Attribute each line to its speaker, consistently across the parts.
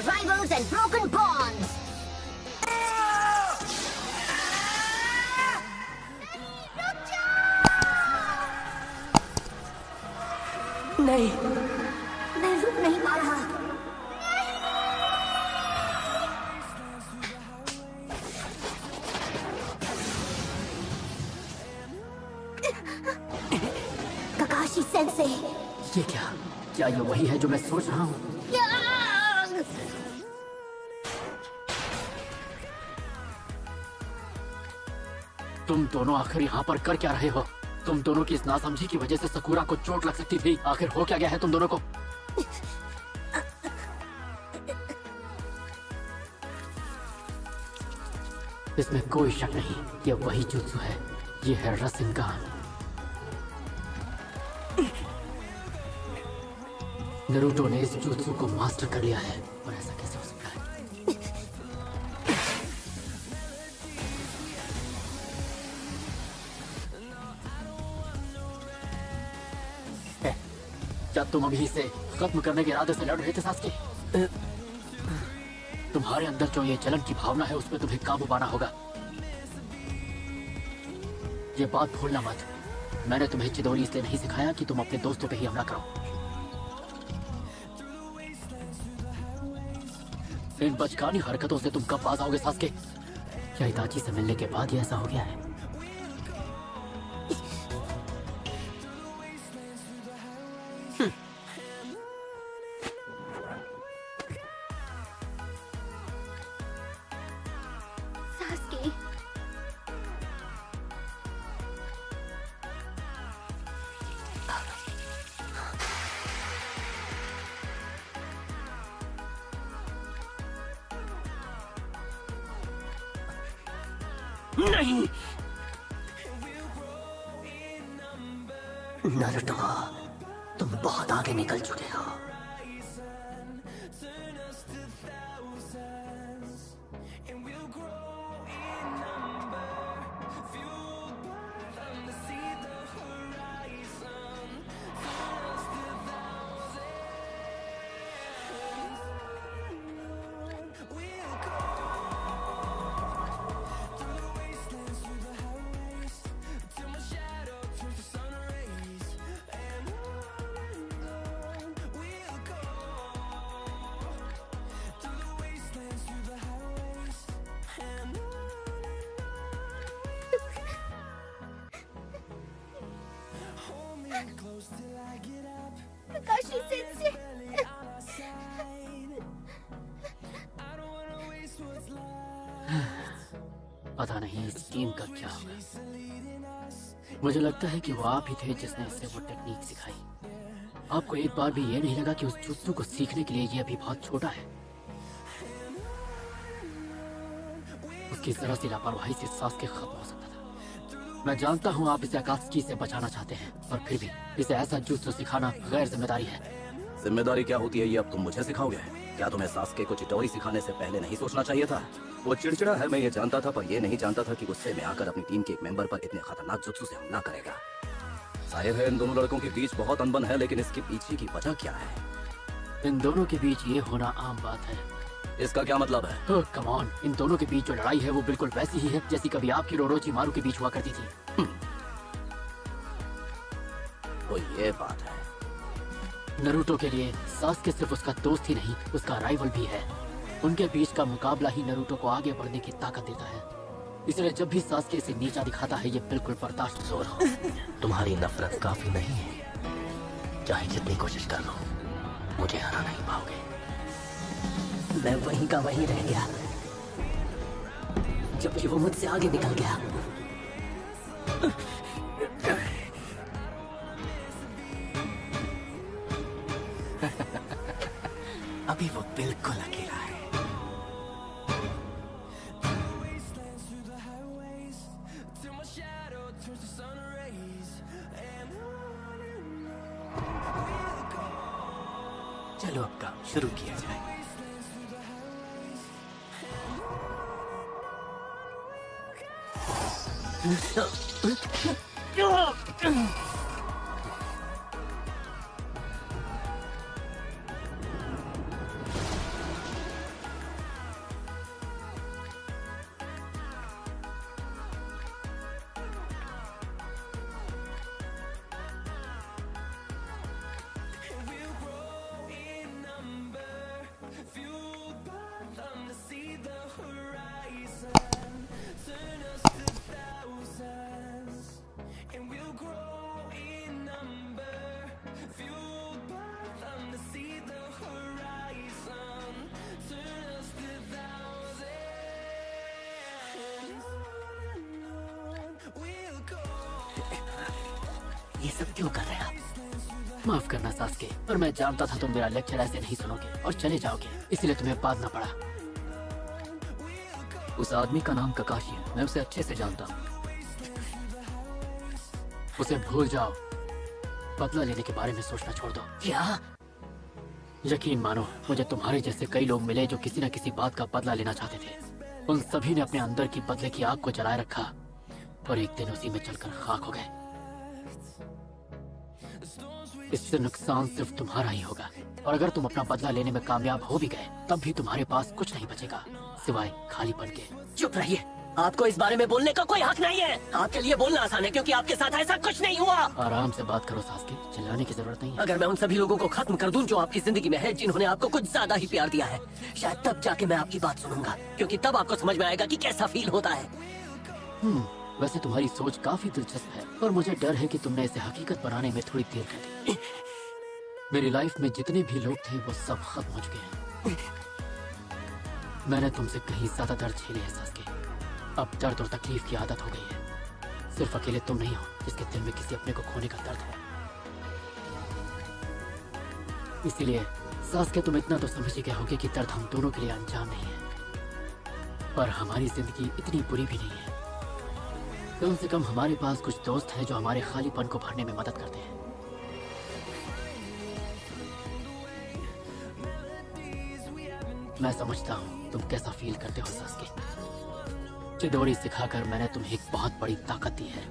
Speaker 1: rivals and broken bonds.
Speaker 2: नहीं,
Speaker 1: मैं रुक नहीं पा रहा। Kakashi sensei.
Speaker 2: ये क्या ये वही है जो मैं सोच रहा हूँ? तुम दोनों आखिर यहाँ पर कर क्या रहे हो? तुम दोनों की इस नासमझी की वजह से सकूरा को चोट लग सकती थी। आखिर हो क्या गया है तुम दोनों को? इसमें कोई शक नहीं, ये वही जुत्सु है। ये है रसिंगान। नरूटो ने इस जुत्सु को मास्टर कर लिया है, और ऐसा कैसे हो सकता है? क्या तुम अभी इसे खत्म करने के इरादे से लड़ रहे थे सास्के? तुम्हारे अंदर जो ये जलन की भावना है, उस पर तुम्हें काबू पाना होगा। ये बात भूलना मत। मैंने तुम्हें चिदोरी इसलिए नहीं सिखाया कि तुम अपने दोस्तों पे ही हमला करो। इन बचकानी हरकतों से तुम कब बाज आओगे सास्के? क्या इताची से मिलने के बाद ही ऐसा हो गया है?
Speaker 1: सास्के,
Speaker 2: नहीं, नारुतो, तुम बहुत आगे निकल चुके हो। Kakashi sensei. पता नहीं इस टीम का क्या होगा। मुझे लगता है कि वो आप ही थे जिसने इसे वो टेक्निक सिखाई। आपको एक बार भी ये नहीं लगा कि उस जुत्सु को सीखने के लिए ये अभी बहुत छोटा है? उसकी जरा सी लापरवाही से सास्के खत्म हो सकता था। मैं जानता हूँ आप इसे अकात्सुकी से बचाना चाहते हैं, पर फिर भी इसे ऐसा जुत्सु सिखाना गैर जिम्मेदारी है।
Speaker 3: जिम्मेदारी क्या होती है ये अब तुम मुझे सिखाओगे? क्या तुम्हें सास्के को चिटोरी सिखाने से पहले नहीं सोचना चाहिए था? वो चिड़चिड़ा है, मैं ये जानता था, पर ये नहीं जानता था कि गुस्से में आकर अपनी टीम के एक मेंबर पर इतने खतरनाक जुत्सु से हमला करेगा। जाहिर है इन दोनों लड़कों के बीच बहुत अनबन है, लेकिन इसके पीछे की वजह क्या है?
Speaker 2: इन दोनों के बीच ये होना आम बात है।
Speaker 3: इसका क्या मतलब है?
Speaker 2: ओह कम ऑन, इन दोनों के बीच जो लड़ाई है वो बिल्कुल वैसी ही है जैसी कभी आपकी रोरोचिमारू के बीच हुआ करती थी।
Speaker 3: तो ये बात है।
Speaker 2: नरूटो के लिए सास्के सिर्फ उसका दोस्त ही नहीं, उसका राइवल भी है। उनके बीच का मुकाबला ही नरूटो को आगे बढ़ने की ताकत देता है। इसलिए जब भी सास्के इसे नीचा दिखाता है, ये बिल्कुल बर्दाश्त नहीं हो रहा।
Speaker 4: तुम्हारी नफरत काफी नहीं है। चाहे जितनी कोशिश कर लो, मुझे हरा नहीं पाओगे।
Speaker 2: मैं वहीं का वहीं रह गया, जबकि वो मुझसे आगे निकल गया।
Speaker 4: अभी वो बिल्कुल अकेला है। चलो अब काम शुरू किया जाए। ये सब क्यों कर रहे हैं आप?
Speaker 2: माफ करना सास्के, पर मैं जानता था तुम मेरा लेक्चर ऐसे नहीं सुनोगे और चले जाओगे, इसलिए तुम्हें बांधना पड़ा।
Speaker 4: उस आदमी का नाम ककाशी है, मैं उसे अच्छे से जानता हूँ।
Speaker 2: उसे भूल जाओ, बदला लेने के बारे में सोचना छोड़ दो।
Speaker 4: क्या?
Speaker 2: यकीन मानो, मुझे तुम्हारे जैसे कई लोग मिले जो किसी न किसी बात का बदला लेना चाहते थे। उन सभी ने अपने अंदर की बदले की आग को जलाए रखा और एक दिन उसी में जलकर खाक हो गए। इससे नुकसान सिर्फ तुम्हारा ही होगा, और अगर तुम अपना बदला लेने में कामयाब हो भी गए तब भी तुम्हारे पास कुछ नहीं बचेगा सिवाय खालीपन के।
Speaker 4: चुप रहिए, आपको इस बारे में बोलने का कोई हक नहीं है। आपके लिए बोलना आसान है क्योंकि आपके साथ ऐसा कुछ नहीं हुआ।
Speaker 2: आराम से बात करो सास्के, चिल्लाने की जरूरत नहीं है।
Speaker 4: अगर मैं उन सभी लोगों को खत्म कर दूं जो आपकी जिंदगी में है, जिन्होंने आपको कुछ ज्यादा ही प्यार दिया है, शायद तब जाके मैं आपकी बात सुनूंगा, क्योंकि तब आपको समझ में आएगा कि कैसा फील होता है।
Speaker 2: वैसे तुम्हारी सोच काफी दिलचस्प है, और मुझे डर है कि तुमने इसे हकीकत बनाने में थोड़ी देर कर दी। मेरी लाइफ में जितने भी लोग थे वो सब खत्म हो चुके हैं। मैंने तुमसे कहीं ज्यादा दर्द झेले है सास्के। अब दर्द और तकलीफ की आदत हो गई है। सिर्फ अकेले तुम नहीं हो जिसके दिल में किसी अपने को खोने का दर्द है। इसीलिए सास्के, तुम इतना तो समझ ही गए होगे कि दर्द हम दोनों के लिए अनजान नहीं है, पर हमारी जिंदगी इतनी बुरी भी नहीं है। कम से कम हमारे पास कुछ दोस्त हैं जो हमारे खालीपन को भरने में मदद करते हैं। मैं समझता हूँ तुम कैसा फील करते हो सास्के। चिदोरी सिखाकर मैंने तुम्हें एक बहुत बड़ी ताकत दी है।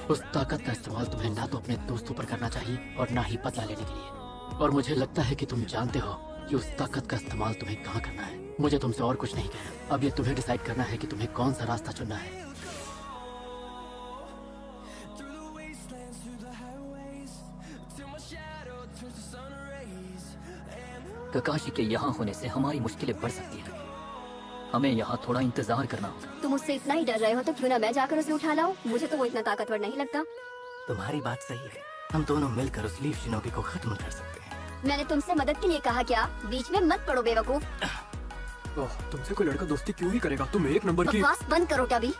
Speaker 2: उस ताकत का इस्तेमाल तुम्हें ना तो अपने दोस्तों पर करना चाहिए और ना ही बदला लेने के लिए। और मुझे लगता है कि तुम जानते हो कि उस ताकत का इस्तेमाल तुम्हें कहाँ करना है। मुझे तुमसे और कुछ नहीं कहना, अब ये तुम्हें डिसाइड करना है कि तुम्हें कौन सा रास्ता चुनना है।
Speaker 4: ककाशी के यहाँ होने से हमारी मुश्किलें बढ़ सकती हैं। हमें यहाँ थोड़ा इंतजार करना होगा।
Speaker 1: तुम उससे इतना ही डर रहे हो तो क्यों ना मैं जाकर उसे उठा लाऊं? मुझे तो वो इतना ताकतवर नहीं लगता।
Speaker 4: तुम्हारी बात सही है, हम दोनों मिलकर उस लीफ शिनोबी को खत्म कर सकते हैं।
Speaker 1: मैंने तुमसे मदद के लिए कहा क्या? बीच में मत पड़ो बेवकूफ।
Speaker 5: तुमसे कोई लड़का दोस्ती क्यों ही करेगा? तुम एक नंबर की।
Speaker 1: बकवास बंद करो टबी।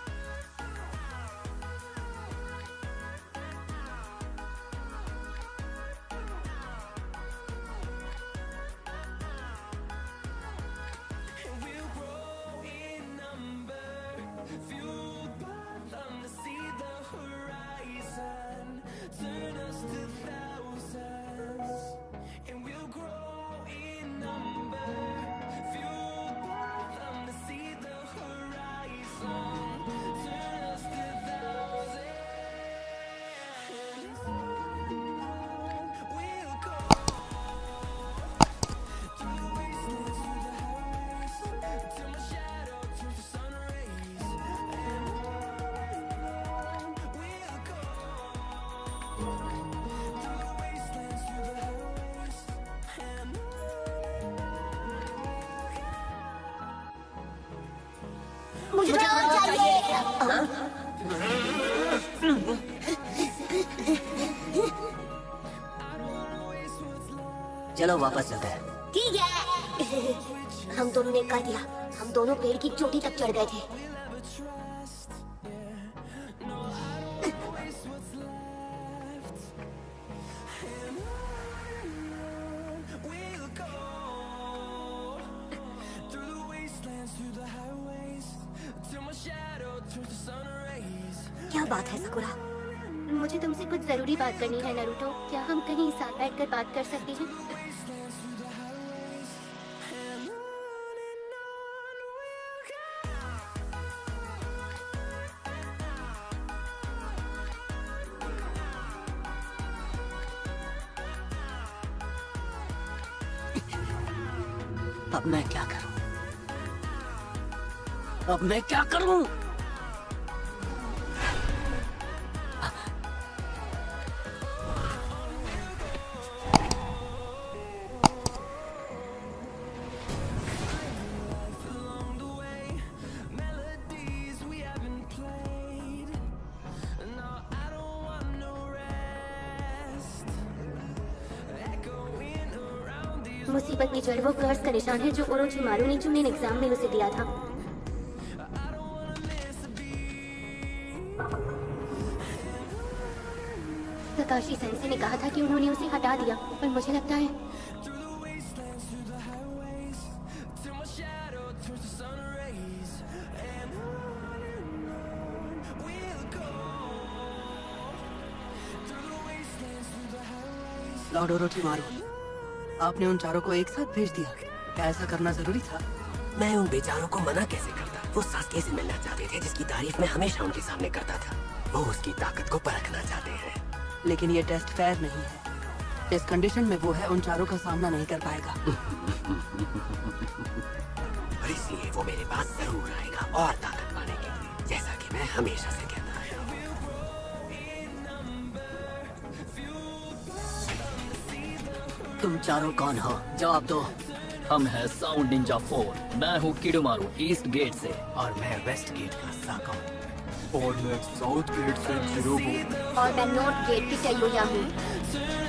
Speaker 1: मुझे और चाहिए।
Speaker 4: चलो वापस चलते हैं।
Speaker 1: ठीक है। हम दोनों ने कर दिया। हम दोनों पेड़ की चोटी तक चढ़ गए थे। क्या बात है सकुरा?
Speaker 6: मुझे तुमसे कुछ जरूरी बात करनी है नरूटो। क्या हम कहीं साथ बैठकर बात कर सकते हैं?
Speaker 4: अब मैं क्या करूं? अब मैं क्या करूं?
Speaker 6: मुसीबत की जड़ वो कर्ज का निशान है जो ओरोचिमारू ने जूनियर एग्जाम में उसे दिया था। ककाशी सेंसे ने कहा था कि उन्होंने उसे हटा दिया, पर मुझे लगता है
Speaker 7: लॉर्ड ओरोचिमारू, आपने उन चारों को एक साथ भेज दिया। क्या ऐसा करना जरूरी था?
Speaker 4: मैं उन बेचारों को मना कैसे करता? वो सास्के से मिलना चाहते थे, जिसकी तारीफ मैं हमेशा उनके सामने करता था। वो उसकी ताकत को परखना चाहते हैं।
Speaker 7: लेकिन ये टेस्ट फेयर नहीं है। जिस कंडीशन में वो है, उन चारों का सामना नहीं कर पाएगा।
Speaker 4: और इसलिए वो मेरे पास जरूर आएगा और ताकत पाने के लिए, जैसा कि मैं हमेशा से कहता आया हूं। तुम चारों कौन हो? जवाब दो।
Speaker 2: हम हैं साउंड निंजा 4। मैं हूँ किडुमारू ईस्ट गेट से।
Speaker 4: और मैं वेस्ट गेट का साको।
Speaker 5: और मैं साउथ गेट से जिरोगो।
Speaker 1: और मैं नॉर्थ गेट की टेयुया हूँ।